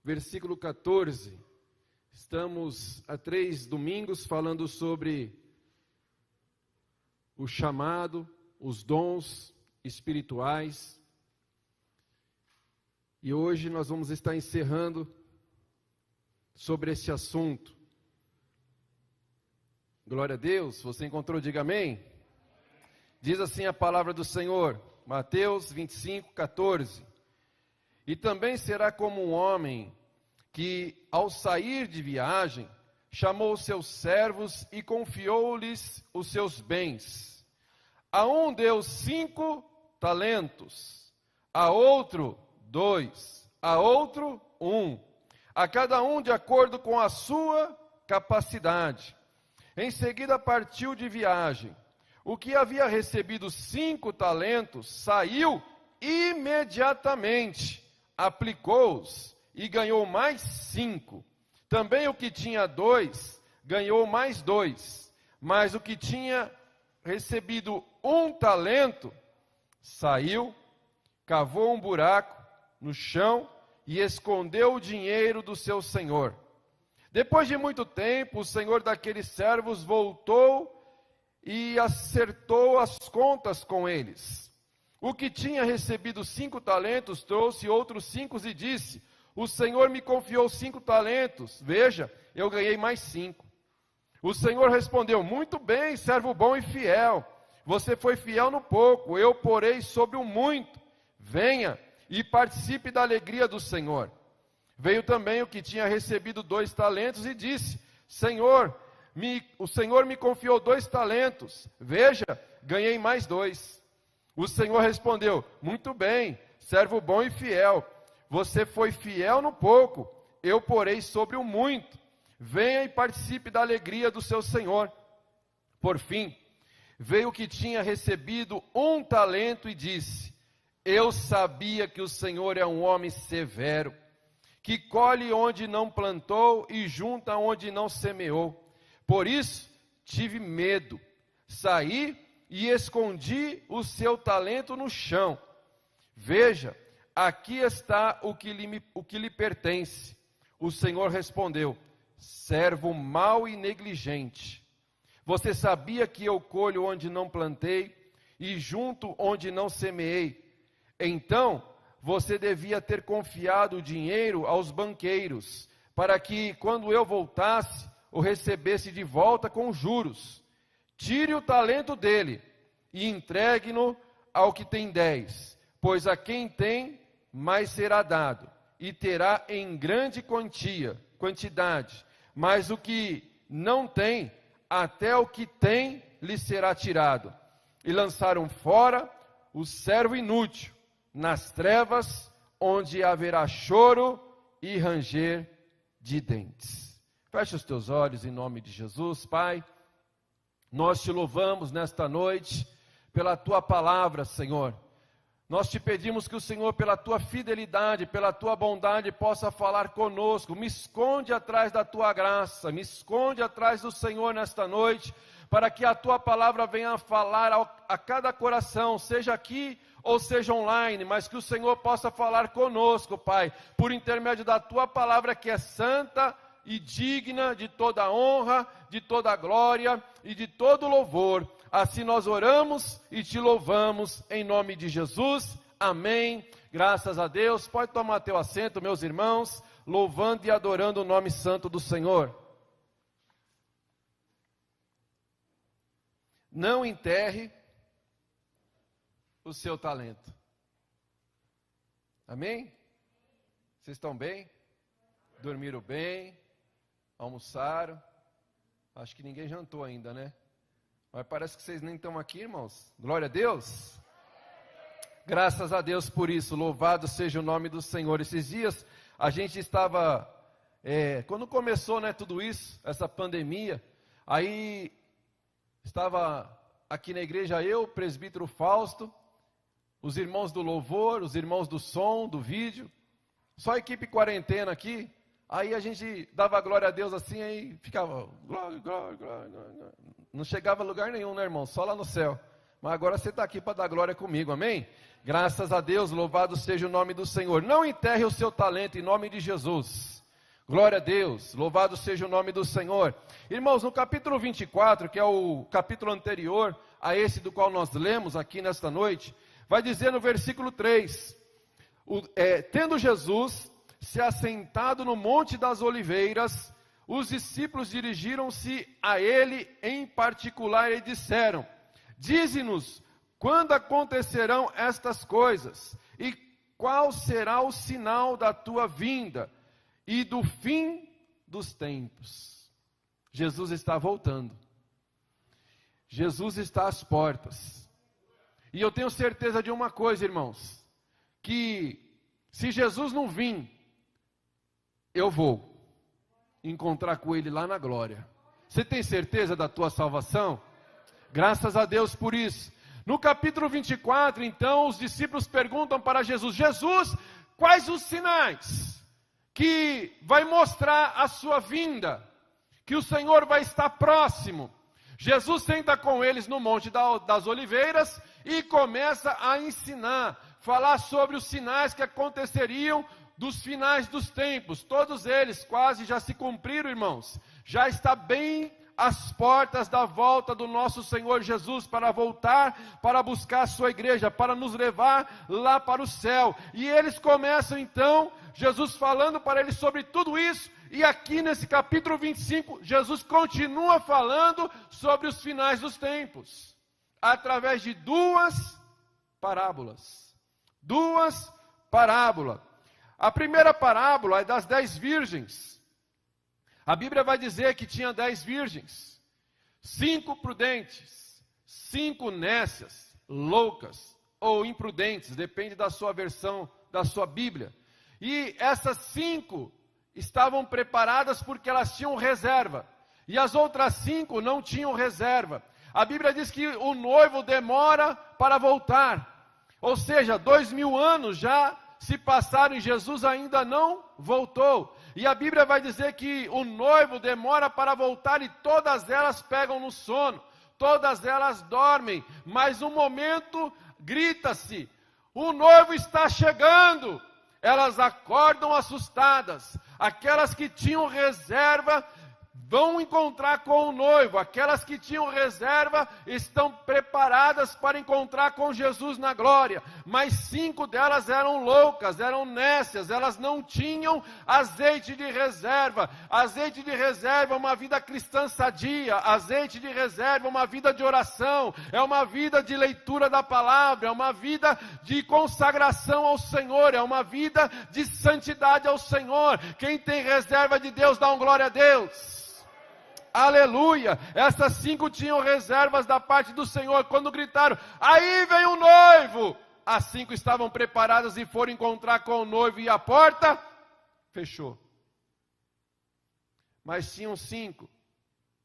versículo 14. Estamos há 3 domingos falando sobre o chamado, os dons espirituais. E hoje nós vamos estar encerrando sobre esse assunto. Glória a Deus. Você encontrou? Diga amém. Diz assim a palavra do Senhor, Mateus 25, 14. E também será como um homem que, ao sair de viagem, chamou os seus servos e confiou-lhes os seus bens. A um deu 5 talentos, a outro 2, a outro 1, a cada um de acordo com a sua capacidade. Em seguida partiu de viagem. O que havia recebido 5 talentos saiu imediatamente, aplicou-os e ganhou mais 5. Também o que tinha 2 ganhou mais 2. Mas o que tinha recebido 1 talento saiu, cavou um buraco no chão e escondeu o dinheiro do seu senhor. Depois de muito tempo, o senhor daqueles servos voltou e acertou as contas com eles. O que tinha recebido 5 talentos trouxe outros 5 e disse: o Senhor me confiou 5 talentos, veja, eu ganhei mais 5. O Senhor respondeu: muito bem, servo bom e fiel. Você foi fiel no pouco, eu porei sobre o muito. Venha e participe da alegria do Senhor. Veio também o que tinha recebido 2 talentos e disse: o Senhor me confiou 2 talentos, veja, ganhei mais 2. O Senhor respondeu: muito bem, servo bom e fiel. Você foi fiel no pouco, eu porei sobre o muito. Venha e participe da alegria do seu Senhor. Por fim, veio o que tinha recebido 1 talento e disse: eu sabia que o Senhor é um homem severo, que colhe onde não plantou e junta onde não semeou. Por isso, tive medo, saí e escondi o seu talento no chão. Veja, aqui está o que lhe pertence. O Senhor respondeu: servo mau e negligente. Você sabia que eu colho onde não plantei e junto onde não semeei. Então, você devia ter confiado o dinheiro aos banqueiros, para que, quando eu voltasse, o recebesse de volta com juros. Tire o talento dele e entregue-no ao que tem 10, pois a quem tem, mais será dado, e terá em grande quantidade, mas o que não tem, até o que tem lhe será tirado. E lançaram fora o servo inútil, nas trevas, onde haverá choro e ranger de dentes. Feche os teus olhos em nome de Jesus. Pai, nós te louvamos nesta noite pela tua palavra, Senhor. Nós te pedimos que o Senhor, pela tua fidelidade, pela tua bondade, possa falar conosco. Me esconde atrás da tua graça, me esconde atrás do Senhor nesta noite, para que a tua palavra venha falar a cada coração, seja aqui ou seja online, mas que o Senhor possa falar conosco, Pai, por intermédio da tua palavra que é santa e digna de toda honra, de toda glória e de todo louvor. Assim nós oramos e te louvamos em nome de Jesus. Amém. Graças a Deus. Pode tomar teu assento, meus irmãos, louvando e adorando o nome santo do Senhor. Não enterre o seu talento. Amém? Vocês estão bem? Dormiram bem? Almoçaram? Acho que ninguém jantou ainda, né? Mas parece que vocês nem estão aqui, irmãos. Glória a Deus. Graças a Deus por isso. Louvado seja o nome do Senhor. Esses dias a gente estava, quando começou, né, tudo isso, essa pandemia, aí estava aqui na igreja eu, o presbítero Fausto, os irmãos do louvor, os irmãos do som, do vídeo, só a equipe quarentena aqui. Aí a gente dava glória a Deus assim, aí ficava, glória, glória, glória, glória. Não chegava a lugar nenhum, né, irmão? Só lá no céu. Mas agora você está aqui para dar glória comigo, amém? Graças a Deus, louvado seja o nome do Senhor. Não enterre o seu talento em nome de Jesus. Glória a Deus, louvado seja o nome do Senhor. Irmãos, no capítulo 24, que é o capítulo anterior a esse do qual nós lemos aqui nesta noite, vai dizer no versículo 3, tendo Jesus se assentado no Monte das Oliveiras, os discípulos dirigiram-se a ele em particular e disseram: dize-nos, quando acontecerão estas coisas? E qual será o sinal da tua vinda e do fim dos tempos? Jesus está voltando. Jesus está às portas. E eu tenho certeza de uma coisa, irmãos, que se Jesus não vir, eu vou encontrar com Ele lá na glória. Você tem certeza da tua salvação? Graças a Deus por isso. No capítulo 24, então, os discípulos perguntam para Jesus: Jesus, quais os sinais que vai mostrar a sua vinda, que o Senhor vai estar próximo? Jesus senta com eles no Monte das Oliveiras e começa a ensinar, falar sobre os sinais que aconteceriam dos finais dos tempos. Todos eles quase já se cumpriram, irmãos. Já está bem às portas da volta do nosso Senhor Jesus para voltar, para buscar a sua igreja, para nos levar lá para o céu. E eles começam então, Jesus falando para eles sobre tudo isso. E aqui nesse capítulo 25, Jesus continua falando sobre os finais dos tempos, através de duas parábolas. Duas parábolas. A primeira parábola é das 10 virgens. A Bíblia vai dizer que tinha 10 virgens, 5 prudentes, 5 nécias, loucas ou imprudentes, depende da sua versão, da sua Bíblia. E essas 5 estavam preparadas porque elas tinham reserva, e as outras 5 não tinham reserva. A Bíblia diz que o noivo demora para voltar, ou seja, 2000 anos já se passaram e Jesus ainda não voltou. E a Bíblia vai dizer que o noivo demora para voltar e todas elas pegam no sono, todas elas dormem, mas um momento grita-se: o noivo está chegando. Elas acordam assustadas. Aquelas que tinham reserva vão encontrar com o noivo. Aquelas que tinham reserva estão preparadas para encontrar com Jesus na glória. Mas 5 delas eram loucas, eram nécias, elas não tinham azeite de reserva. Azeite de reserva é uma vida cristã sadia. Azeite de reserva é uma vida de oração, é uma vida de leitura da palavra, é uma vida de consagração ao Senhor, é uma vida de santidade ao Senhor. Quem tem reserva de Deus, dá um glória a Deus. Aleluia, essas 5 tinham reservas da parte do Senhor. Quando gritaram: aí vem o noivo, as 5 estavam preparadas e foram encontrar com o noivo, e a porta fechou. Mas tinham 5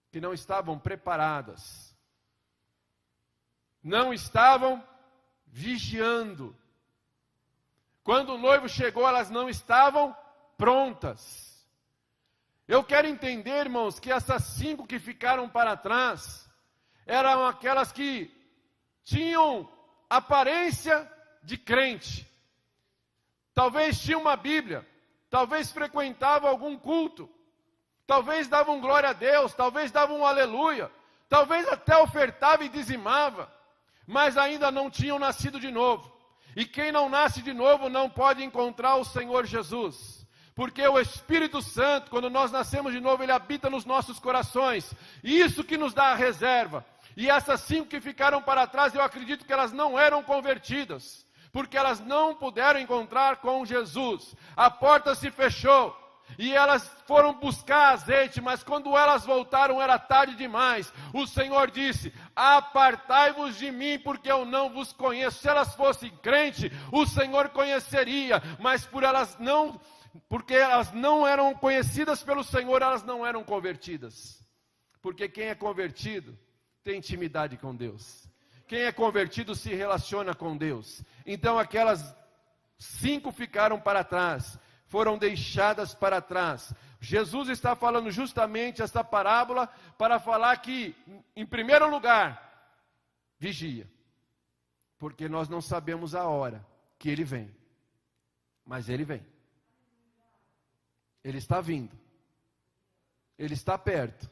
que não estavam preparadas, não estavam vigiando. Quando o noivo chegou, elas não estavam prontas. Eu quero entender, irmãos, que essas 5 que ficaram para trás eram aquelas que tinham aparência de crente. Talvez tinham uma Bíblia, talvez frequentavam algum culto, talvez davam glória a Deus, talvez davam um aleluia, talvez até ofertava e dizimava, mas ainda não tinham nascido de novo. E quem não nasce de novo não pode encontrar o Senhor Jesus. Porque o Espírito Santo, quando nós nascemos de novo, ele habita nos nossos corações. E isso que nos dá a reserva. E essas 5 que ficaram para trás, eu acredito que elas não eram convertidas, porque elas não puderam encontrar com Jesus. A porta se fechou. E elas foram buscar azeite, mas quando elas voltaram era tarde demais. O Senhor disse: apartai-vos de mim, porque eu não vos conheço. Se elas fossem crentes, o Senhor conheceria, mas porque elas não eram conhecidas pelo Senhor, elas não eram convertidas. Porque quem é convertido tem intimidade com Deus. Quem é convertido se relaciona com Deus. Então aquelas 5 ficaram para trás, foram deixadas para trás. Jesus está falando justamente essa parábola para falar que, em primeiro lugar, vigia. Porque nós não sabemos a hora que Ele vem. Mas Ele vem. Ele está vindo. Ele está perto.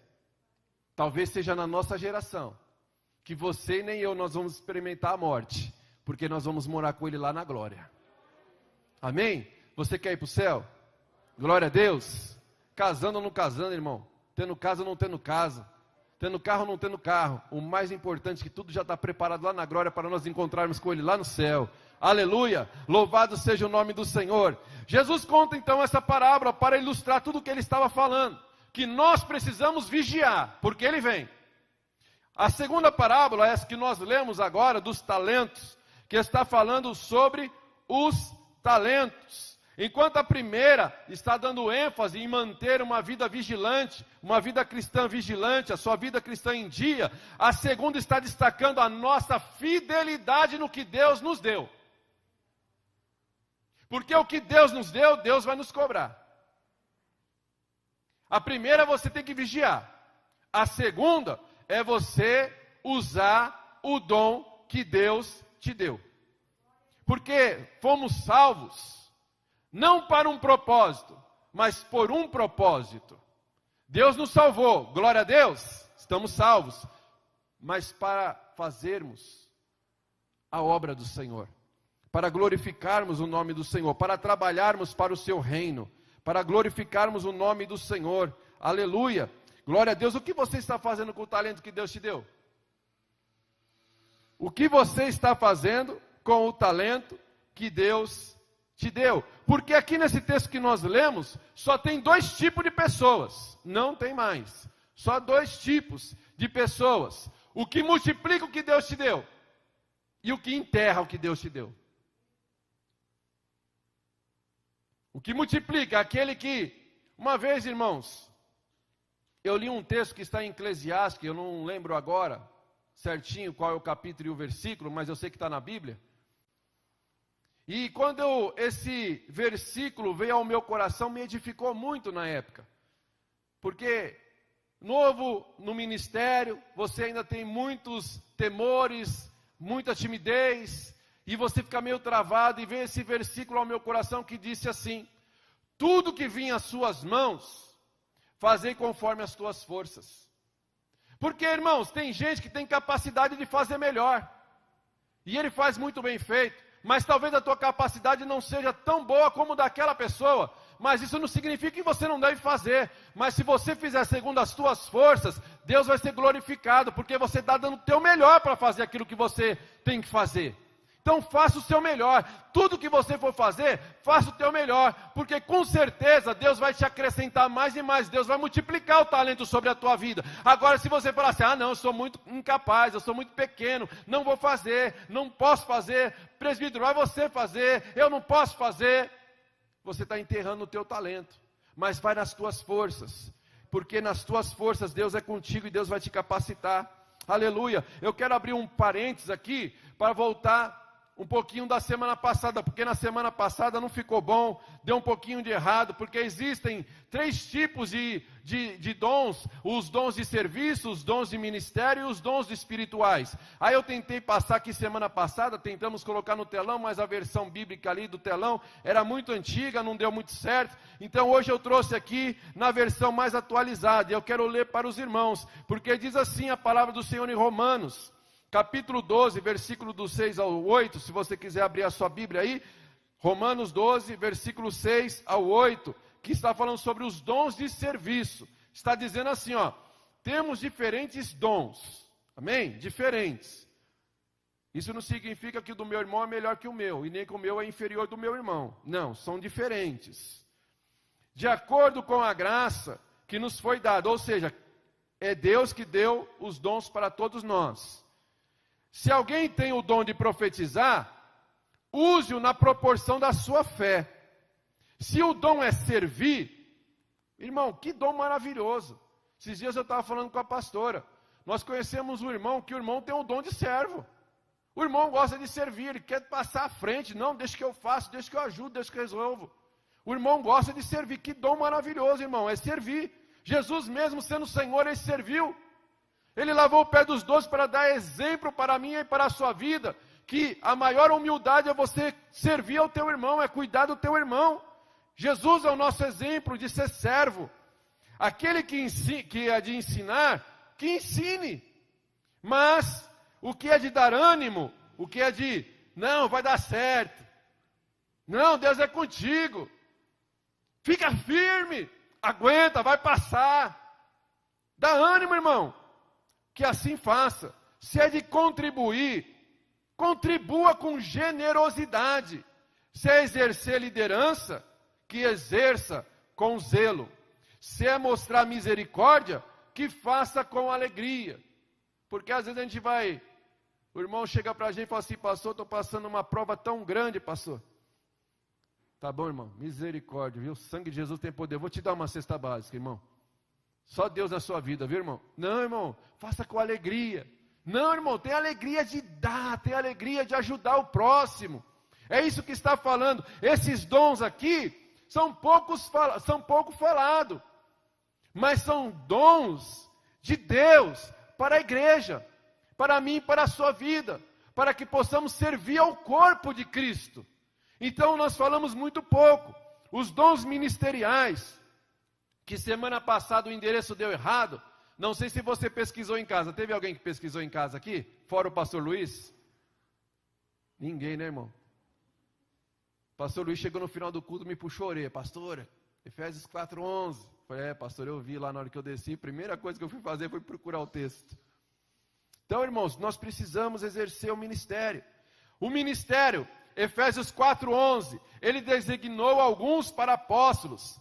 Talvez seja na nossa geração que você e nem eu nós vamos experimentar a morte, porque nós vamos morar com Ele lá na glória. Amém? Você quer ir para o céu? Glória a Deus. Casando ou não casando, irmão? Tendo casa ou não tendo casa? Tendo carro ou não tendo carro? O mais importante é que tudo já está preparado lá na glória para nós encontrarmos com Ele lá no céu. Aleluia! Louvado seja o nome do Senhor. Jesus conta então essa parábola para ilustrar tudo o que Ele estava falando. Que nós precisamos vigiar, porque Ele vem. A segunda parábola, essa que nós lemos agora, dos talentos, que está falando sobre os talentos. Enquanto a primeira está dando ênfase em manter uma vida vigilante, uma vida cristã vigilante, a sua vida cristã em dia, a segunda está destacando a nossa fidelidade no que Deus nos deu. Porque o que Deus nos deu, Deus vai nos cobrar. A primeira você tem que vigiar. A segunda é você usar o dom que Deus te deu. Porque fomos salvos, não para um propósito, mas por um propósito. Deus nos salvou, glória a Deus, estamos salvos. Mas para fazermos a obra do Senhor, para glorificarmos o nome do Senhor, para trabalharmos para o seu reino, para glorificarmos o nome do Senhor, aleluia, glória a Deus. O que você está fazendo com o talento que Deus te deu? O que você está fazendo com o talento que Deus te deu? Porque aqui nesse texto que nós lemos, só tem 2 tipos de pessoas, não tem mais, só 2 tipos de pessoas, o que multiplica o que Deus te deu, e o que enterra o que Deus te deu. O que multiplica, aquele que, uma vez, irmãos, eu li um texto que está em Eclesiastes, eu não lembro agora certinho qual é o capítulo e o versículo, mas eu sei que está na Bíblia. E quando esse versículo veio ao meu coração, me edificou muito na época. Porque, novo no ministério, você ainda tem muitos temores, muita timidez, e você fica meio travado, e vem esse versículo ao meu coração que disse assim: tudo que vinha às suas mãos, fazei conforme as tuas forças. Porque, irmãos, tem gente que tem capacidade de fazer melhor, e ele faz muito bem feito, mas talvez a tua capacidade não seja tão boa como daquela pessoa, mas isso não significa que você não deve fazer. Mas se você fizer segundo as tuas forças, Deus vai ser glorificado, porque você está dando o teu melhor para fazer aquilo que você tem que fazer. Então faça o seu melhor, tudo que você for fazer, faça o teu melhor, porque com certeza Deus vai te acrescentar mais e mais, Deus vai multiplicar o talento sobre a tua vida. Agora se você falar assim, não, eu sou muito incapaz, eu sou muito pequeno, não vou fazer, não posso fazer, presbítero, vai você fazer, eu não posso fazer, você está enterrando o teu talento, mas vai nas tuas forças, porque nas tuas forças Deus é contigo e Deus vai te capacitar. Aleluia. Eu quero abrir um parênteses aqui, para voltar um pouquinho da semana passada, porque na semana passada não ficou bom, deu um pouquinho de errado, porque existem 3 tipos de dons, os dons de serviço, os dons de ministério e os dons espirituais. Aí eu tentei passar aqui semana passada, tentamos colocar no telão, mas a versão bíblica ali do telão era muito antiga, não deu muito certo, então hoje eu trouxe aqui na versão mais atualizada, e eu quero ler para os irmãos, porque diz assim a palavra do Senhor em Romanos, capítulo 12, versículo do 6 ao 8, se você quiser abrir a sua Bíblia aí, Romanos 12, versículo 6 ao 8, que está falando sobre os dons de serviço. Está dizendo assim, temos diferentes dons, amém? Diferentes. Isso não significa que o do meu irmão é melhor que o meu, e nem que o meu é inferior do meu irmão. Não, são diferentes. De acordo com a graça que nos foi dada, ou seja, é Deus que deu os dons para todos nós. Se alguém tem o dom de profetizar, use-o na proporção da sua fé. Se o dom é servir, irmão, que dom maravilhoso. Esses dias eu estava falando com a pastora, nós conhecemos um irmão, que o irmão tem o dom de servo. O irmão gosta de servir, ele quer passar à frente, não, deixa que eu faço, deixa que eu ajudo, deixa que eu resolvo. O irmão gosta de servir, que dom maravilhoso, irmão, é servir. Jesus mesmo sendo Senhor, ele serviu. Ele lavou o pé dos 12 para dar exemplo para mim e para a sua vida, que a maior humildade é você servir ao teu irmão, é cuidar do teu irmão. Jesus é o nosso exemplo de ser servo. Aquele que é de ensinar, que ensine. Mas o que é de dar ânimo, o que é de, não, vai dar certo. Não, Deus é contigo. Fica firme, aguenta, vai passar. Dá ânimo, irmão. Que assim faça. Se é de contribuir, contribua com generosidade. Se é exercer liderança, que exerça com zelo. Se é mostrar misericórdia, que faça com alegria. Porque às vezes a gente vai, o irmão chega para a gente e fala assim, pastor, estou passando uma prova tão grande, pastor. Tá bom, irmão, misericórdia, viu? O sangue de Jesus tem poder. Eu vou te dar uma cesta básica, irmão. Só Deus na sua vida, viu, irmão? Não, irmão, faça com alegria. Não, irmão, tem alegria de dar, tem alegria de ajudar o próximo. É isso que está falando. Esses dons aqui são pouco falados, mas são dons de Deus para a igreja, para mim e para a sua vida, para que possamos servir ao corpo de Cristo. Então nós falamos muito pouco. Os dons ministeriais, que semana passada o endereço deu errado, não sei se você pesquisou em casa. Teve alguém que pesquisou em casa aqui? Fora o pastor Luiz? Ninguém, né, irmão? O pastor Luiz chegou no final do culto e me puxou a orelha. Pastora, Efésios 4:11. Falei, pastor, eu vi lá na hora que eu desci. A primeira coisa que eu fui fazer foi procurar o texto. Então, irmãos, nós precisamos exercer o ministério. O ministério, Efésios 4:11, ele designou alguns para apóstolos,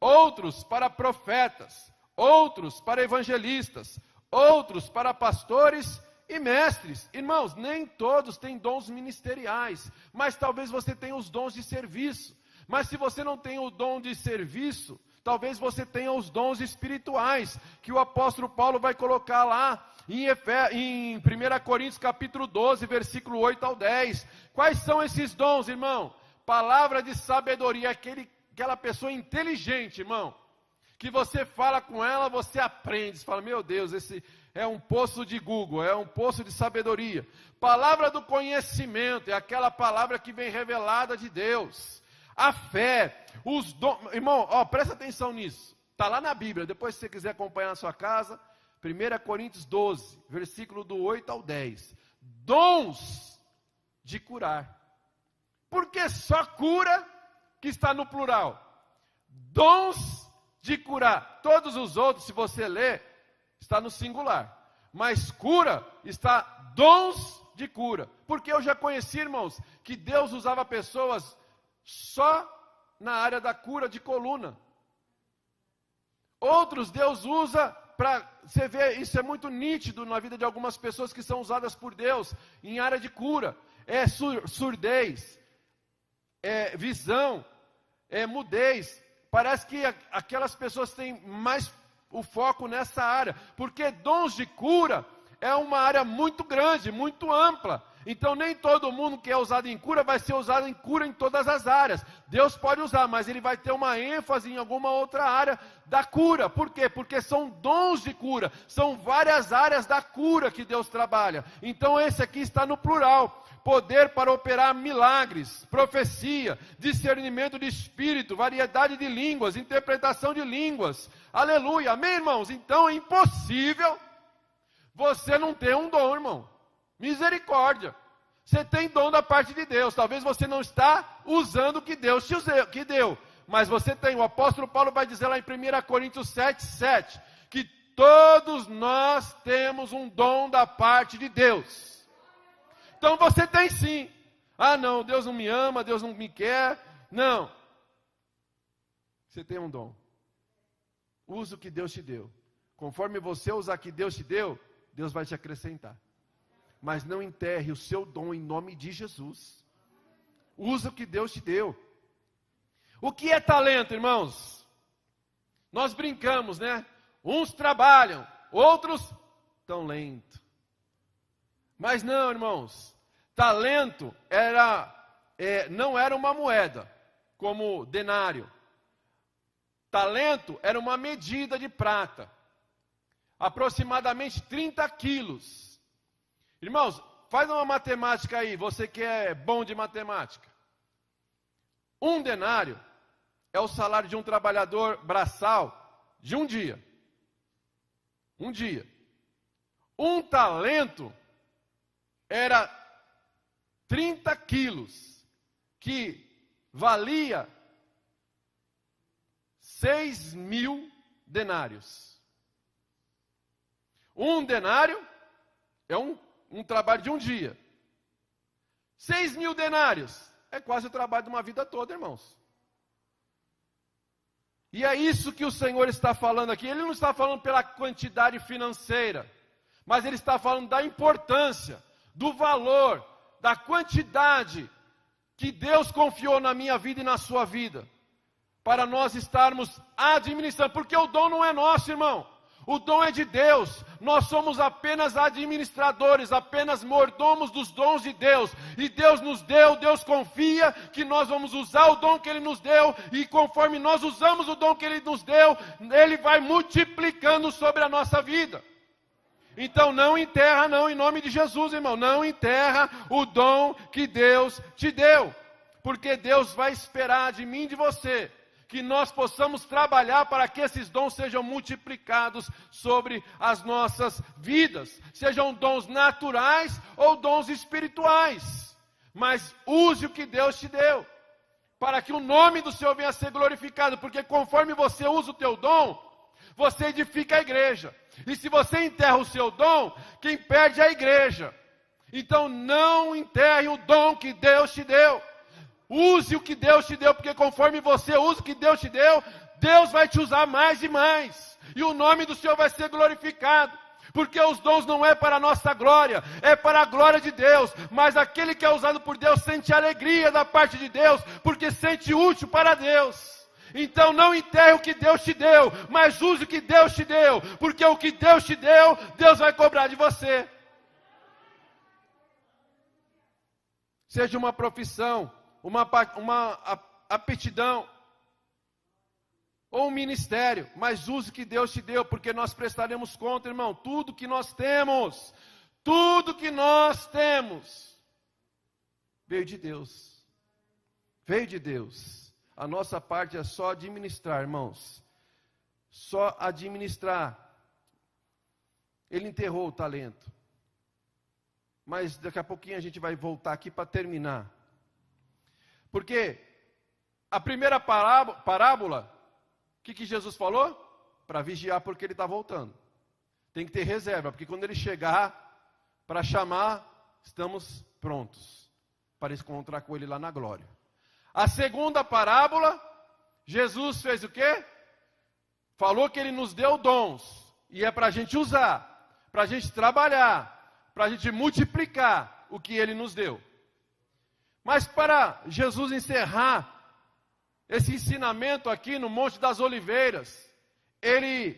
outros para profetas, outros para evangelistas, outros para pastores e mestres. Irmãos, nem todos têm dons ministeriais, mas talvez você tenha os dons de serviço. Mas se você não tem o dom de serviço, talvez você tenha os dons espirituais, que o apóstolo Paulo vai colocar lá em 1 Coríntios capítulo 12, versículo 8 ao 10. Quais são esses dons, irmão? Palavra de sabedoria, aquela pessoa inteligente, irmão, que você fala com ela, você aprende. Você fala, meu Deus, esse é um poço de Google, é um poço de sabedoria. Palavra do conhecimento, é aquela palavra que vem revelada de Deus. A fé, os dons, irmão, presta atenção nisso. Está lá na Bíblia, depois se você quiser acompanhar na sua casa, 1 Coríntios 12, versículo do 8 ao 10. Dons de curar. Por que só cura que está no plural? Dons de curar. Todos os outros, se você ler, está no singular. Mas cura está dons de cura. Porque eu já conheci, irmãos, que Deus usava pessoas só na área da cura de coluna. Outros Deus usa para, você vê, isso é muito nítido na vida de algumas pessoas que são usadas por Deus em área de cura. É surdez, é visão, é mudez. Parece que aquelas pessoas têm mais o foco nessa área, porque dons de cura é uma área muito grande, muito ampla. Então nem todo mundo que é usado em cura vai ser usado em cura em todas as áreas. Deus pode usar, mas ele vai ter uma ênfase em alguma outra área da cura. Por quê? Porque são dons de cura, são várias áreas da cura que Deus trabalha. Então esse aqui está no plural. Poder para operar milagres, profecia, discernimento de espírito, variedade de línguas, interpretação de línguas. Aleluia, amém, irmãos? Então é impossível você não ter um dom, irmão. Misericórdia. Você tem dom da parte de Deus. Talvez você não está usando o que Deus te deu. Mas você tem. O apóstolo Paulo vai dizer lá em 1 Coríntios 7:7, que todos nós temos um dom da parte de Deus. Então você tem sim. Ah não, Deus não me ama, Deus não me quer. Não. Você tem um dom. Use o que Deus te deu. Conforme você usar o que Deus te deu, Deus vai te acrescentar. Mas não enterre o seu dom em nome de Jesus. Usa o que Deus te deu. O que é talento, irmãos? Nós brincamos, né? Uns trabalham, outros tão lento. Mas não, irmãos. Talento não era uma moeda, como denário. Talento era uma medida de prata. Aproximadamente 30 quilos. Irmãos, faz uma matemática aí, você que é bom de matemática. 1 denário é o salário de um trabalhador braçal de um dia. Um dia. 1 talento era 30 quilos, que valia 6.000 denários. 1 denário é um trabalho de um dia. 6.000 denários é quase o trabalho de uma vida toda, irmãos. E é isso que o Senhor está falando aqui. Ele não está falando pela quantidade financeira, mas Ele está falando da importância, do valor, da quantidade que Deus confiou na minha vida e na sua vida, para nós estarmos administrando, porque o dom não é nosso, irmão. O dom é de Deus, nós somos apenas administradores, apenas mordomos dos dons de Deus, e Deus nos deu, Deus confia que nós vamos usar o dom que Ele nos deu, e conforme nós usamos o dom que Ele nos deu, Ele vai multiplicando sobre a nossa vida. Então não enterra não, em nome de Jesus, irmão, não enterra o dom que Deus te deu, porque Deus vai esperar de mim e de você, que nós possamos trabalhar para que esses dons sejam multiplicados sobre as nossas vidas, sejam dons naturais ou dons espirituais, mas use o que Deus te deu, para que o nome do Senhor venha a ser glorificado, porque conforme você usa o teu dom, você edifica a igreja, e se você enterra o seu dom, quem perde é a igreja. Então não enterre o dom que Deus te deu. Use o que Deus te deu, porque conforme você usa o que Deus te deu, Deus vai te usar mais e mais, e o nome do Senhor vai ser glorificado, porque os dons não é para a nossa glória, é para a glória de Deus, mas aquele que é usado por Deus sente alegria da parte de Deus, porque sente útil para Deus. Então não enterre o que Deus te deu, mas use o que Deus te deu, porque o que Deus te deu, Deus vai cobrar de você. Seja uma profissão, uma aptidão, ou um ministério, mas use o que Deus te deu, porque nós prestaremos conta, irmão, tudo que nós temos, veio de Deus, a nossa parte é só administrar, irmãos, só administrar. Ele enterrou o talento, mas daqui a pouquinho a gente vai voltar aqui para terminar. Porque a primeira parábola, o que Jesus falou? Para vigiar, porque Ele está voltando. Tem que ter reserva, porque quando Ele chegar para chamar, estamos prontos para encontrar com Ele lá na glória. A segunda parábola, Jesus fez o quê? Falou que Ele nos deu dons, e é para a gente usar, para a gente trabalhar, para a gente multiplicar o que Ele nos deu. Mas para Jesus encerrar esse ensinamento aqui no Monte das Oliveiras, Ele,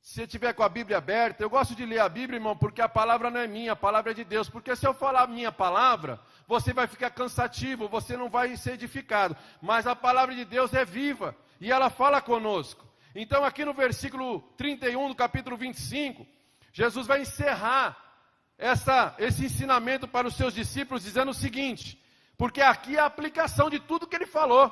se você tiver com a Bíblia aberta, eu gosto de ler a Bíblia, irmão, porque a palavra não é minha, a palavra é de Deus, porque se eu falar a minha palavra, você vai ficar cansativo, você não vai ser edificado, mas a palavra de Deus é viva, e ela fala conosco. Então aqui no versículo 31 do capítulo 25, Jesus vai encerrar esse ensinamento para os seus discípulos, dizendo o seguinte, porque aqui é a aplicação de tudo que Ele falou.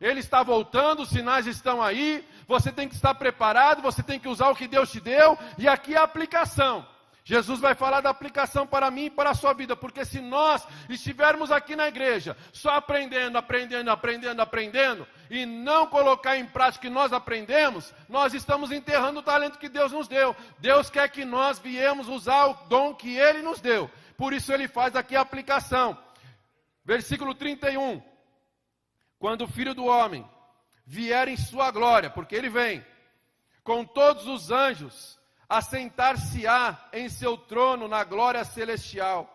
Ele está voltando, os sinais estão aí, você tem que estar preparado, você tem que usar o que Deus te deu, e aqui é a aplicação. Jesus vai falar da aplicação para mim e para a sua vida, porque se nós estivermos aqui na igreja, só aprendendo, e não colocar em prática o que nós aprendemos, nós estamos enterrando o talento que Deus nos deu. Deus quer que nós viemos usar o dom que Ele nos deu, por isso Ele faz aqui a aplicação. Versículo 31, quando o Filho do Homem vier em sua glória, porque Ele vem, com todos os anjos, assentar-se-á em seu trono na glória celestial.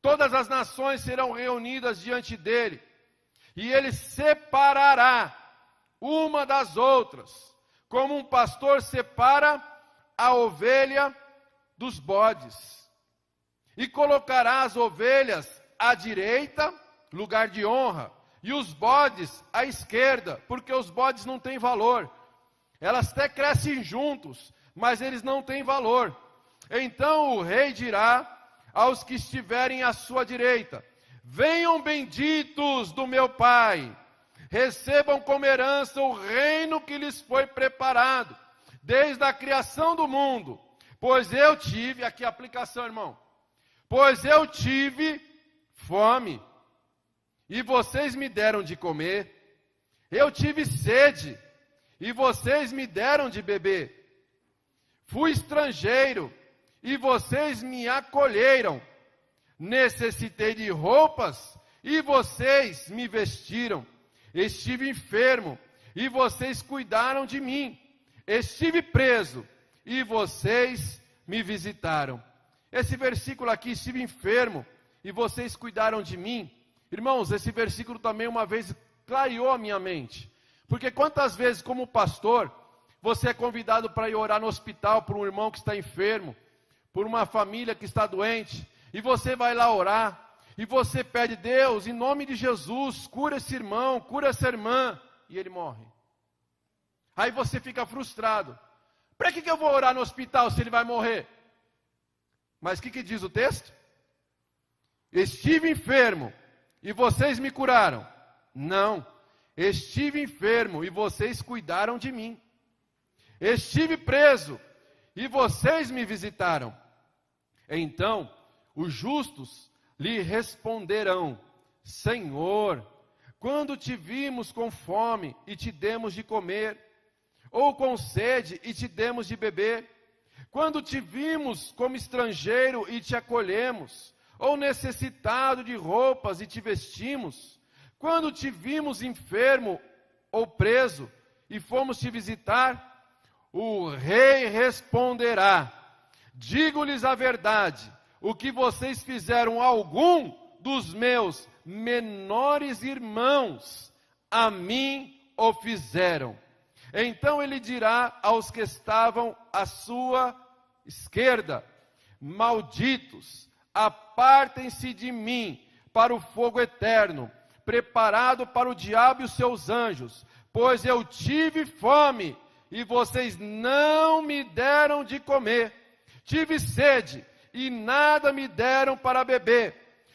Todas as nações serão reunidas diante dele, e ele separará uma das outras, como um pastor separa a ovelha dos bodes, e colocará as ovelhas à direita, lugar de honra, e os bodes à esquerda, porque os bodes não têm valor, elas até crescem juntos, mas eles não têm valor. Então o rei dirá aos que estiverem à sua direita. Venham benditos do meu Pai, recebam como herança o reino que lhes foi preparado, desde a criação do mundo. Pois eu tive, aqui a aplicação, irmão, pois eu tive fome, e vocês me deram de comer. Eu tive sede, e vocês me deram de beber. Fui estrangeiro, e vocês me acolheram. Necessitei de roupas, e vocês me vestiram. Estive enfermo, e vocês cuidaram de mim. Estive preso, e vocês me visitaram. Esse versículo aqui, estive enfermo, e vocês cuidaram de mim. Irmãos, esse versículo também uma vez clareou a minha mente. Porque quantas vezes, como pastor, você é convidado para ir orar no hospital por um irmão que está enfermo, por uma família que está doente, e você vai lá orar, e você pede: Deus, em nome de Jesus, cura esse irmão, cura essa irmã, e ele morre. Aí você fica frustrado. Para que eu vou orar no hospital se ele vai morrer? Mas o que diz o texto? Estive enfermo, e vocês me curaram. Não, estive enfermo, e vocês cuidaram de mim. Estive preso, e vocês me visitaram. Então, os justos lhe responderão: Senhor, quando te vimos com fome e te demos de comer, ou com sede e te demos de beber? Quando te vimos como estrangeiro e te acolhemos, ou necessitado de roupas e te vestimos? Quando te vimos enfermo ou preso e fomos te visitar? O rei responderá: digo-lhes a verdade, o que vocês fizeram a algum dos meus menores irmãos, a mim o fizeram. Então ele dirá aos que estavam à sua esquerda: malditos, apartem-se de mim para o fogo eterno, preparado para o diabo e os seus anjos, pois eu tive fome, e vocês não me deram de comer. Tive sede, e nada me deram para beber.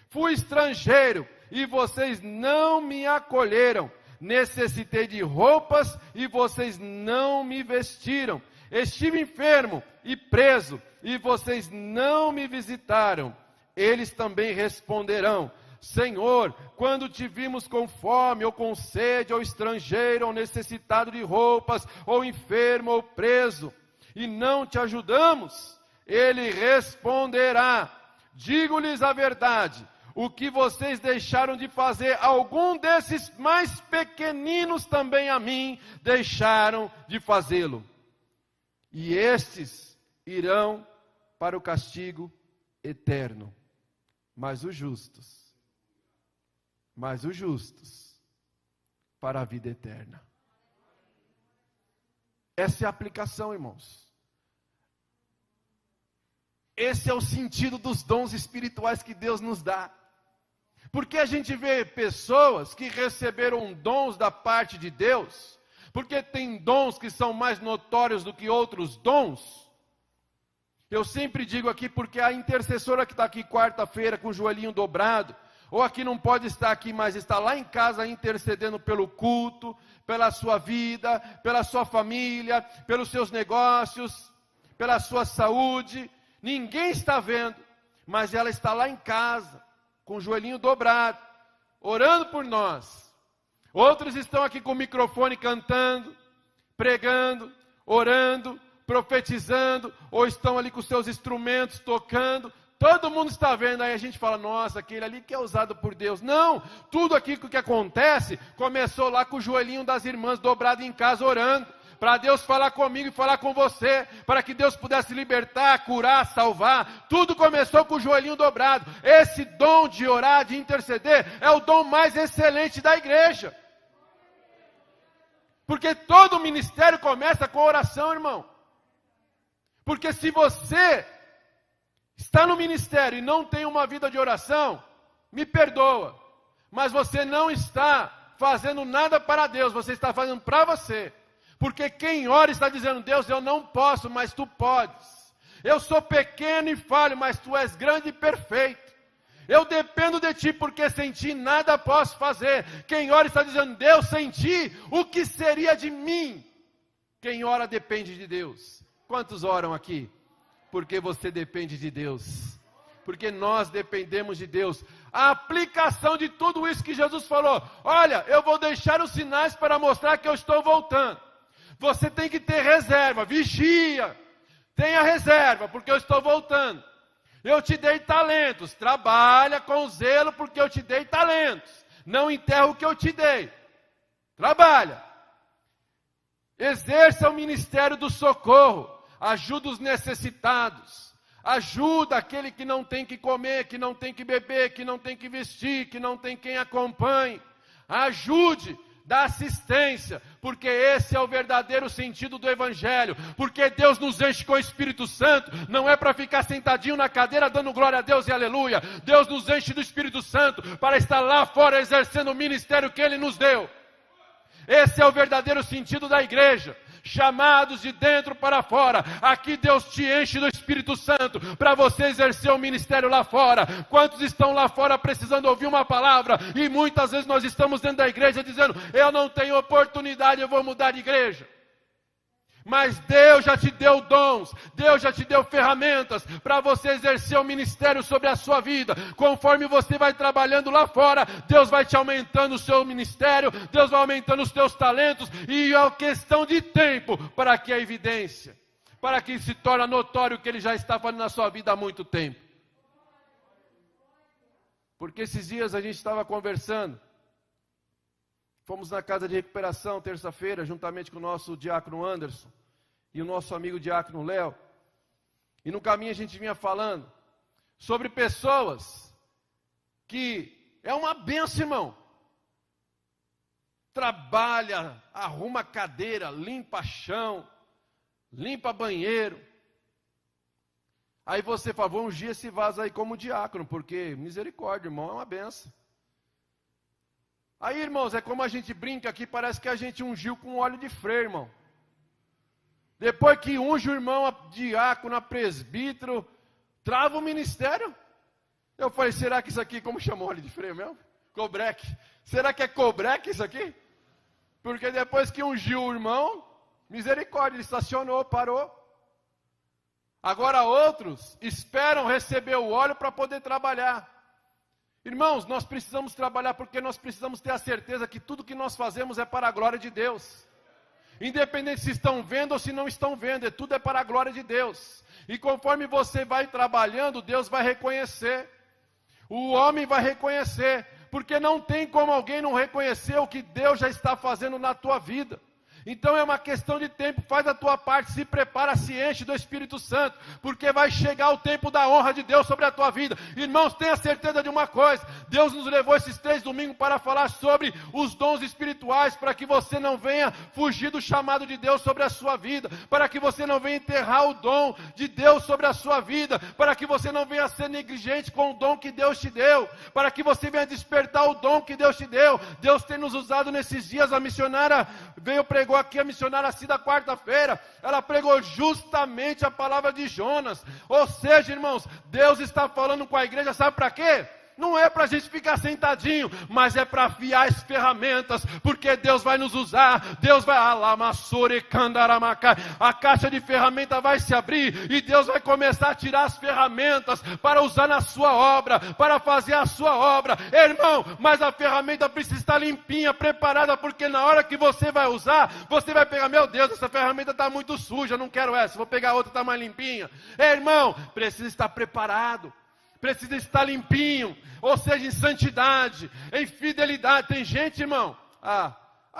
Fui estrangeiro, e vocês não me acolheram. Necessitei de roupas, e vocês não me vestiram. Estive enfermo e preso, e vocês não me visitaram. Eles também responderão: Senhor, quando te vimos com fome, ou com sede, ou estrangeiro, ou necessitado de roupas, ou enfermo, ou preso, e não te ajudamos? Ele responderá: digo-lhes a verdade, o que vocês deixaram de fazer algum desses mais pequeninos também a mim deixaram de fazê-lo. E estes irão para o castigo eterno, mas os justos para a vida eterna. Essa é a aplicação, irmãos. Esse é o sentido dos dons espirituais que Deus nos dá. Porque a gente vê pessoas que receberam dons da parte de Deus, porque tem dons que são mais notórios do que outros dons. Eu sempre digo aqui, porque a intercessora que está aqui quarta-feira com o joelhinho dobrado, ou aqui não pode estar aqui, mas está lá em casa intercedendo pelo culto, pela sua vida, pela sua família, pelos seus negócios, pela sua saúde. Ninguém está vendo, mas ela está lá em casa, com o joelhinho dobrado, orando por nós. Outros estão aqui com o microfone cantando, pregando, orando, profetizando, ou estão ali com seus instrumentos tocando. Todo mundo está vendo, aí a gente fala: nossa, aquele ali que é usado por Deus. Não, tudo aquilo que acontece começou lá com o joelhinho das irmãs dobrado em casa orando, para Deus falar comigo e falar com você, para que Deus pudesse libertar, curar, salvar. Tudo começou com o joelhinho dobrado. Esse dom de orar, de interceder, é o dom mais excelente da igreja. Porque todo ministério começa com oração, irmão. Porque se você está no ministério e não tem uma vida de oração, me perdoa, mas você não está fazendo nada para Deus, você está fazendo para você. Porque quem ora está dizendo: Deus, eu não posso, mas tu podes. Eu sou pequeno e falho, mas tu és grande e perfeito. Eu dependo de ti, porque sem ti nada posso fazer. Quem ora está dizendo, Deus, sem ti, o que seria de mim? Quem ora depende de Deus. Quantos oram aqui? Porque você depende de Deus. Porque nós dependemos de Deus. A aplicação de tudo isso que Jesus falou. Olha, eu vou deixar os sinais para mostrar que eu estou voltando. Você tem que ter reserva, vigia. Tenha reserva, porque eu estou voltando. Eu te dei talentos. Trabalha com zelo, porque eu te dei talentos. Não enterra o que eu te dei. Trabalha. Exerça o ministério do socorro. Ajuda os necessitados. Ajuda aquele que não tem que comer, que não tem que beber, que não tem que vestir, que não tem quem acompanhe. Ajude. Da assistência, porque esse é o verdadeiro sentido do Evangelho, porque Deus nos enche com o Espírito Santo, não é para ficar sentadinho na cadeira dando glória a Deus e aleluia. Deus nos enche do Espírito Santo para estar lá fora exercendo o ministério que Ele nos deu. Esse é o verdadeiro sentido da igreja, chamados de dentro para fora. Aqui Deus te enche do Espírito Santo para você exercer o ministério lá fora. Quantos estão lá fora precisando ouvir uma palavra? E muitas vezes nós estamos dentro da igreja dizendo, eu não tenho oportunidade, eu vou mudar de igreja. Mas Deus já te deu dons, Deus já te deu ferramentas para você exercer o ministério sobre a sua vida. Conforme você vai trabalhando lá fora, Deus vai te aumentando o seu ministério, Deus vai aumentando os teus talentos, e é questão de tempo para que a evidência, para que se torne notório que Ele já está fazendo na sua vida há muito tempo. Porque esses dias a gente estava conversando, fomos na casa de recuperação terça-feira, juntamente com o nosso diácono Anderson e o nosso amigo diácono Léo. E no caminho a gente vinha falando sobre pessoas que é uma benção, irmão. Trabalha, arruma cadeira, limpa chão, limpa banheiro. Aí você fala, vou ungir esse vaso aí como diácono, porque misericórdia, irmão, é uma benção. Aí, irmãos, é como a gente brinca aqui, parece que a gente ungiu com óleo de freio, irmão. Depois que unge o irmão a diácono, a presbítero, trava o ministério. Eu falei, será que isso aqui, como chamou óleo de freio mesmo? Cobreque. Será que é cobreque isso aqui? Porque depois que ungiu o irmão, misericórdia, ele estacionou, parou. Agora outros esperam receber o óleo para poder trabalhar. Irmãos, nós precisamos trabalhar porque nós precisamos ter a certeza que tudo que nós fazemos é para a glória de Deus. Independente se estão vendo ou se não estão vendo, tudo é para a glória de Deus. E conforme você vai trabalhando, Deus vai reconhecer. O homem vai reconhecer, porque não tem como alguém não reconhecer o que Deus já está fazendo na tua vida. Então é uma questão de tempo, faz a tua parte, se prepara, se enche do Espírito Santo, porque vai chegar o tempo da honra de Deus sobre a tua vida. Irmãos, tenha certeza de uma coisa, Deus nos levou esses 3 domingos para falar sobre os dons espirituais, para que você não venha fugir do chamado de Deus sobre a sua vida, para que você não venha enterrar o dom de Deus sobre a sua vida, para que você não venha ser negligente com o dom que Deus te deu, para que você venha despertar o dom que Deus te deu. Deus tem nos usado nesses dias. A missionária veio pregar aqui, a missionária Cida, quarta-feira, ela pregou justamente a palavra de Jonas. Ou seja, irmãos, Deus está falando com a igreja, sabe para quê? Não é para a gente ficar sentadinho, mas é para afiar as ferramentas, porque Deus vai nos usar. Deus vai, a caixa de ferramenta vai se abrir, e Deus vai começar a tirar as ferramentas para usar na sua obra, para fazer a sua obra. Irmão, mas a ferramenta precisa estar limpinha, preparada, porque na hora que você vai usar, você vai pegar, meu Deus, essa ferramenta está muito suja, não quero essa, vou pegar outra que está mais limpinha. Irmão, precisa estar preparado, precisa estar limpinho, ou seja, em santidade, em fidelidade. Tem gente, irmão,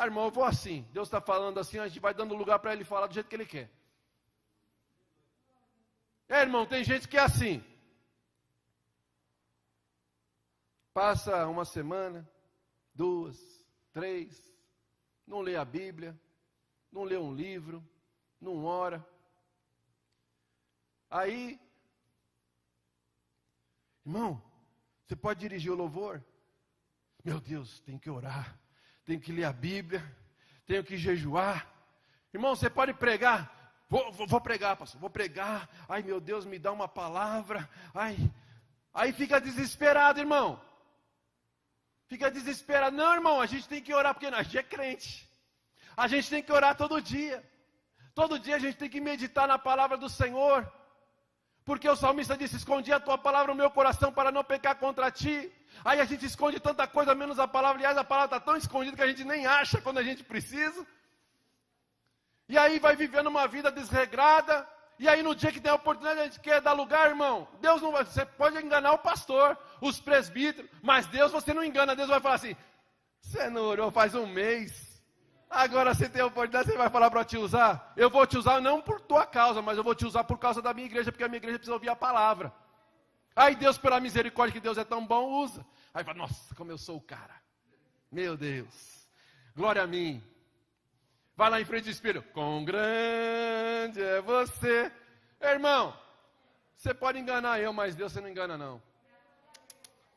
irmão, eu vou assim, Deus está falando assim, a gente vai dando lugar para Ele falar do jeito que Ele quer. Irmão, tem gente que é assim, passa uma semana, 2, 3, não lê a Bíblia, não lê um livro, não ora. Aí, irmão, você pode dirigir o louvor? Meu Deus, tem que orar, tenho que ler a Bíblia, tenho que jejuar. Irmão, você pode pregar, Vou pregar, pastor, vou pregar. Ai, meu Deus, me dá uma palavra. Ai. Aí fica desesperado, irmão. Fica desesperado. Não, irmão, a gente tem que orar, porque a gente é crente. A gente tem que orar todo dia. Todo dia a gente tem que meditar na palavra do Senhor. Porque o salmista disse, escondi a tua palavra no meu coração para não pecar contra ti. Aí a gente esconde tanta coisa, menos a palavra. Aliás, a palavra está tão escondida que a gente nem acha quando a gente precisa. E aí vai vivendo uma vida desregrada. E aí no dia que tem a oportunidade, a gente quer dar lugar, irmão. Deus não vai, você pode enganar o pastor, os presbíteros, mas Deus você não engana. Deus vai falar assim, você não orou faz um mês. Agora você tem a oportunidade, você vai falar para te usar? Eu vou te usar não por tua causa, mas eu vou te usar por causa da minha igreja, porque a minha igreja precisa ouvir a palavra. Aí Deus, pela misericórdia que Deus é tão bom, usa. Aí fala, nossa, como eu sou o cara. Meu Deus, glória a mim. Vai lá em frente do espelho. Quão grande é você. Irmão, você pode enganar eu, mas Deus você não engana não.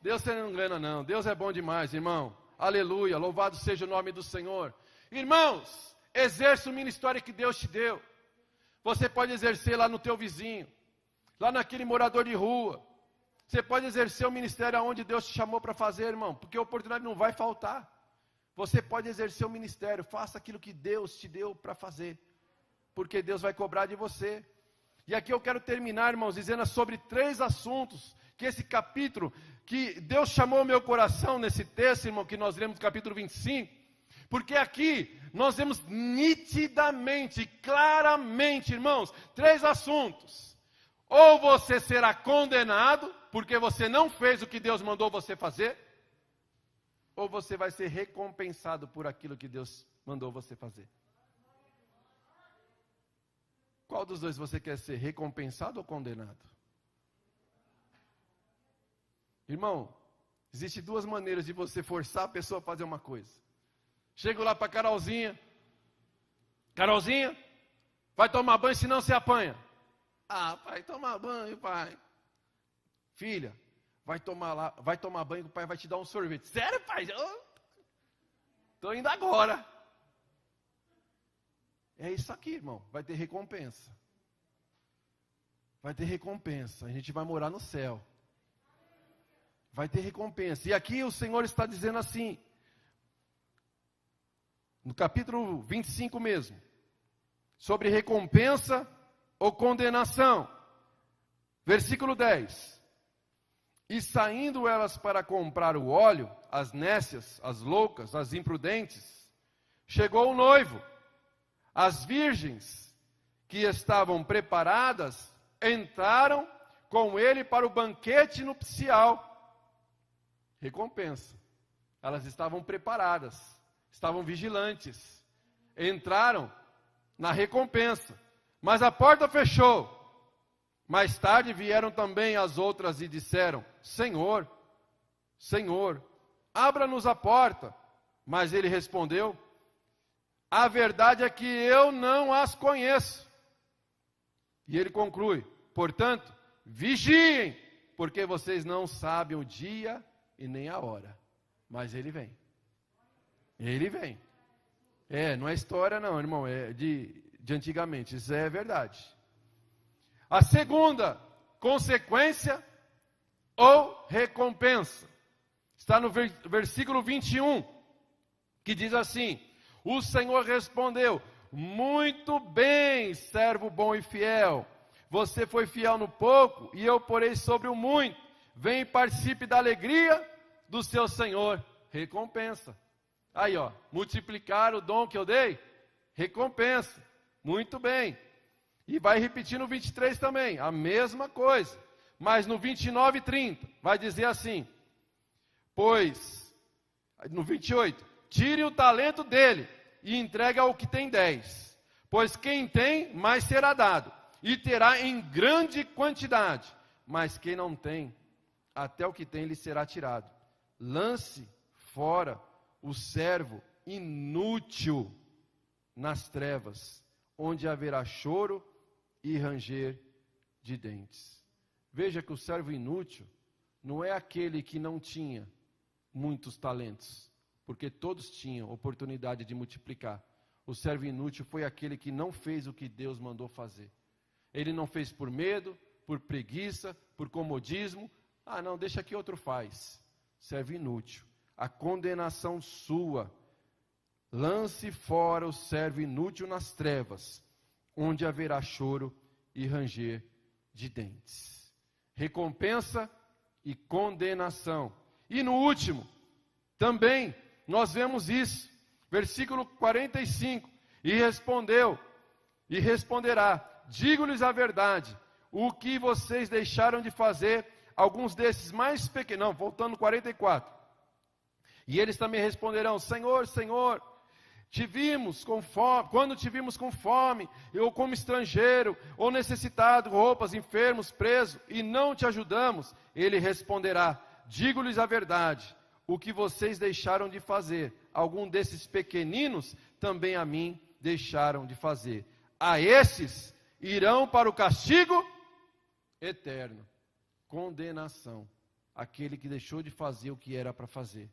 Deus você não engana não. Deus é bom demais, irmão. Aleluia, louvado seja o nome do Senhor. Irmãos, exerça o ministério que Deus te deu. Você pode exercer lá no teu vizinho. Lá naquele morador de rua. Você pode exercer o ministério aonde Deus te chamou para fazer, irmão. Porque a oportunidade não vai faltar. Você pode exercer o ministério, faça aquilo que Deus te deu para fazer, porque Deus vai cobrar de você. E aqui eu quero terminar, irmãos, dizendo sobre 3 assuntos, que esse capítulo, que Deus chamou o meu coração nesse texto, irmão, que nós lemos no capítulo 25, porque aqui nós vemos nitidamente, claramente, irmãos, 3 assuntos. Ou você será condenado, porque você não fez o que Deus mandou você fazer, ou você vai ser recompensado por aquilo que Deus mandou você fazer. Qual dos dois você quer ser, recompensado ou condenado? Irmão, existem 2 maneiras de você forçar a pessoa a fazer uma coisa. Chego lá para Carolzinha. Carolzinha, vai tomar banho, senão você apanha. Ah, pai, tomar banho, pai. Filha, vai tomar banho, o pai vai te dar um sorvete. Sério, pai? Estou indo agora. É isso aqui, irmão. Vai ter recompensa. Vai ter recompensa. A gente vai morar no céu. Vai ter recompensa. E aqui o Senhor está dizendo assim, no capítulo 25 mesmo, sobre recompensa ou condenação. Versículo 10. E saindo elas para comprar o óleo, as nécias, as loucas, as imprudentes, chegou o noivo. As virgens que estavam preparadas entraram com ele para o banquete nupcial. Recompensa. Elas estavam preparadas, estavam vigilantes, entraram na recompensa. Mas a porta fechou. Mais tarde vieram também as outras e disseram, Senhor, Senhor, abra-nos a porta. Mas ele respondeu, a verdade é que eu não as conheço. E ele conclui, portanto, vigiem, porque vocês não sabem o dia e nem a hora. Mas ele vem. Ele vem. Não é história não, irmão, é de antigamente, isso é verdade. A segunda consequência ou recompensa está no versículo 21, que diz assim, o Senhor respondeu, muito bem, servo bom e fiel, você foi fiel no pouco e eu porei sobre o muito, vem e participe da alegria do seu Senhor, recompensa. Aí ó, multiplicar o dom que eu dei, recompensa, muito bem. E vai repetir no 23 também, a mesma coisa. Mas no 29 e 30, vai dizer assim, pois, no 28, tire o talento dele e entregue ao que tem 10. Pois quem tem, mais será dado, e terá em grande quantidade. Mas quem não tem, até o que tem lhe será tirado. Lance fora o servo inútil nas trevas, onde haverá choro e ranger de dentes. Veja que o servo inútil não é aquele que não tinha muitos talentos, porque todos tinham oportunidade de multiplicar. O servo inútil foi aquele que não fez o que Deus mandou fazer. Ele não fez por medo, por preguiça, por comodismo. Ah, não, deixa que outro faz. Servo inútil. A condenação sua. Lance fora o servo inútil nas trevas, onde haverá choro e ranger de dentes. Recompensa e condenação. E no último, também, nós vemos isso. Versículo 45. E respondeu, e responderá, digo-lhes a verdade, o que vocês deixaram de fazer, alguns desses mais pequenos, não, voltando 44. E eles também responderão, Senhor, Senhor, te vimos com fome, quando te vimos com fome, ou como estrangeiro, ou necessitado, roupas, enfermos, preso, e não te ajudamos. Ele responderá, digo-lhes a verdade, o que vocês deixaram de fazer, algum desses pequeninos, também a mim deixaram de fazer. A esses irão para o castigo eterno, condenação. Aquele que deixou de fazer o que era para fazer,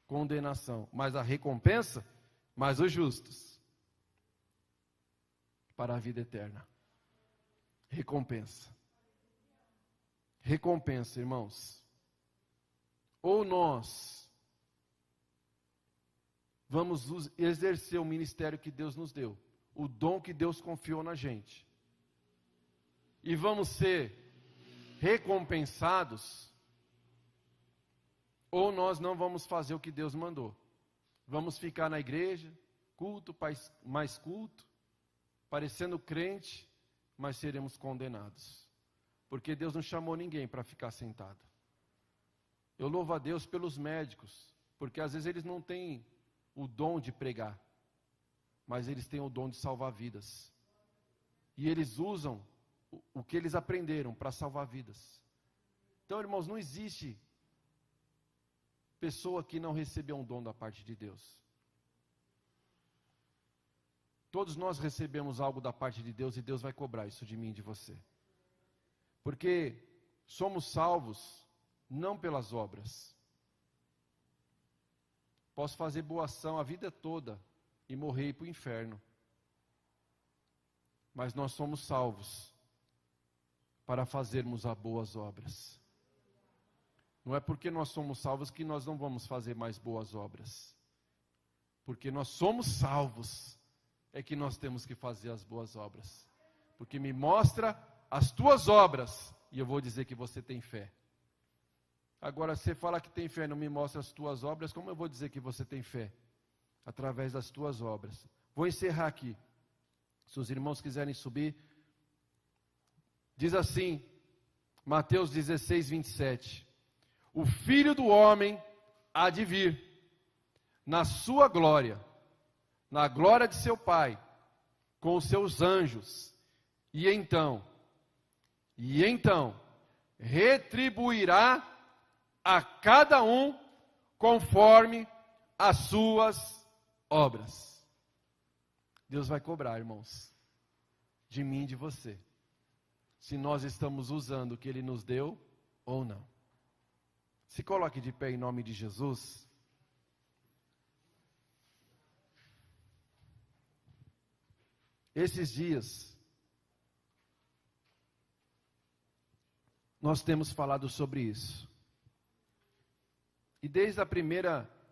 condenação. Mas a recompensa, mas os justos, para a vida eterna. Recompensa. Recompensa, irmãos. Ou nós vamos exercer o ministério que Deus nos deu, o dom que Deus confiou na gente, e vamos ser recompensados, ou nós não vamos fazer o que Deus mandou. Vamos ficar na igreja, culto, mais culto, parecendo crente, mas seremos condenados. Porque Deus não chamou ninguém para ficar sentado. Eu louvo a Deus pelos médicos, porque às vezes eles não têm o dom de pregar, mas eles têm o dom de salvar vidas. E eles usam o que eles aprenderam para salvar vidas. Então, irmãos, não existe pessoa que não recebeu um dom da parte de Deus. Todos nós recebemos algo da parte de Deus e Deus vai cobrar isso de mim e de você. Porque somos salvos não pelas obras. Posso fazer boa ação a vida toda e morrer e ir para o inferno. Mas nós somos salvos para fazermos as boas obras. Não é porque nós somos salvos que nós não vamos fazer mais boas obras. Porque nós somos salvos, é que nós temos que fazer as boas obras. Porque me mostra as tuas obras, e eu vou dizer que você tem fé. Agora, você fala que tem fé e não me mostra as tuas obras, como eu vou dizer que você tem fé? Através das tuas obras. Vou encerrar aqui. Se os irmãos quiserem subir. Diz assim, Mateus 16, 27. O Filho do Homem há de vir, na sua glória, na glória de seu Pai, com os seus anjos, e então, retribuirá a cada um conforme as suas obras. Deus vai cobrar, irmãos, de mim e de você, se nós estamos usando o que Ele nos deu ou não. Se coloque de pé em nome de Jesus. Esses dias, nós temos falado sobre isso. E desde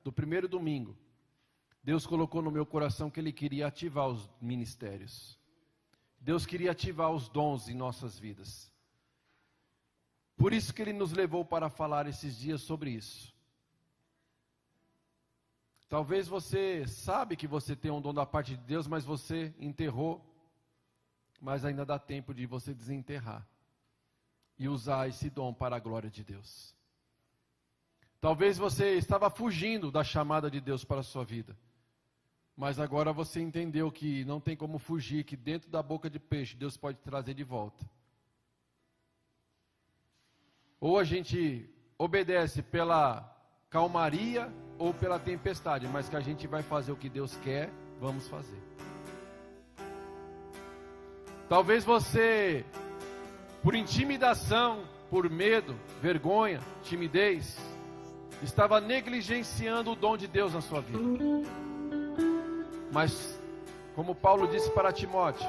do primeiro domingo, Deus colocou no meu coração que Ele queria ativar os ministérios. Deus queria ativar os dons em nossas vidas. Por isso que Ele nos levou para falar esses dias sobre isso. Talvez você sabe que você tem um dom da parte de Deus, mas você enterrou, mas ainda dá tempo de você desenterrar e usar esse dom para a glória de Deus. Talvez você estava fugindo da chamada de Deus para a sua vida, mas agora você entendeu que não tem como fugir, que dentro da boca de peixe Deus pode trazer de volta. Ou a gente obedece pela calmaria ou pela tempestade, mas que a gente vai fazer o que Deus quer, vamos fazer. Talvez você, por intimidação, por medo, vergonha, timidez, estava negligenciando o dom de Deus na sua vida. Mas Como Paulo disse para Timóteo: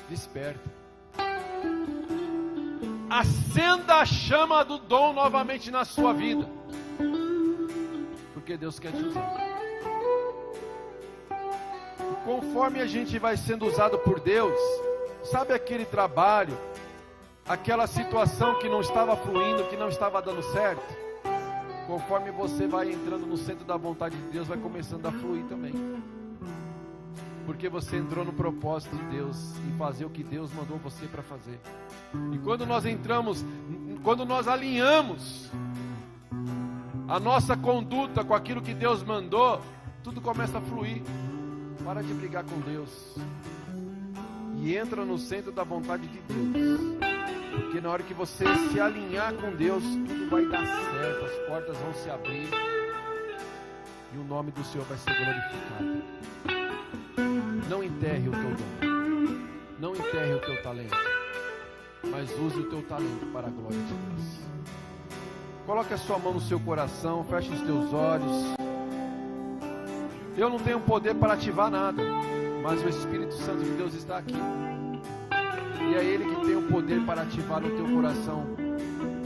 desperta. Acenda a chama do dom novamente na sua vida. Porque Deus quer te usar. E conforme a gente vai sendo usado por Deus, sabe aquele trabalho, aquela situação que não estava fluindo, que não estava dando certo? Conforme você vai entrando no centro da vontade de Deus, vai começando a fluir também. Porque você entrou no propósito de Deus, em fazer o que Deus mandou você para fazer. E quando nós entramos, quando nós alinhamos a nossa conduta com aquilo que Deus mandou, tudo começa a fluir. Para de brigar com Deus e entra no centro da vontade de Deus. Porque na hora que você se alinhar com Deus, tudo vai dar certo, as portas vão se abrir e o nome do Senhor vai ser glorificado. Não enterre o teu dom, não enterre o teu talento, mas use o teu talento para a glória de Deus. Coloque a sua mão no seu coração, feche os teus olhos. Eu não tenho poder para ativar nada, mas o Espírito Santo de Deus está aqui. E é Ele que tem o poder para ativar no teu coração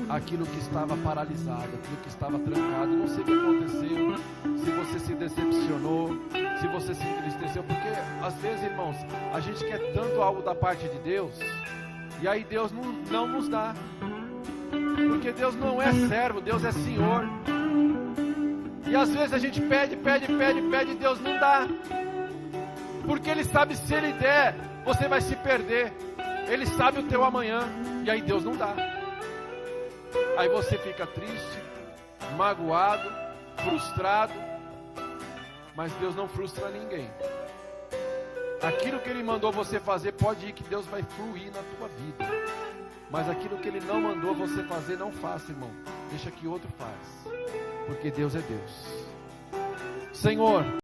aquilo que estava paralisado, aquilo que estava trancado. Não sei o que aconteceu, se você se decepcionou, se você se entristeceu, porque às vezes, irmãos, a gente quer tanto algo da parte de Deus, e aí Deus não nos dá, porque Deus não é servo, Deus é Senhor. E às vezes a gente pede, e Deus não dá, porque Ele sabe, se Ele der, você vai se perder. Ele sabe o teu amanhã, e aí Deus não dá. Aí você fica triste, magoado, frustrado, mas Deus não frustra ninguém. Aquilo que Ele mandou você fazer, pode ir que Deus vai fluir na tua vida. Mas aquilo que Ele não mandou você fazer, não faça, irmão. Deixa que outro faz, porque Deus é Deus. Senhor,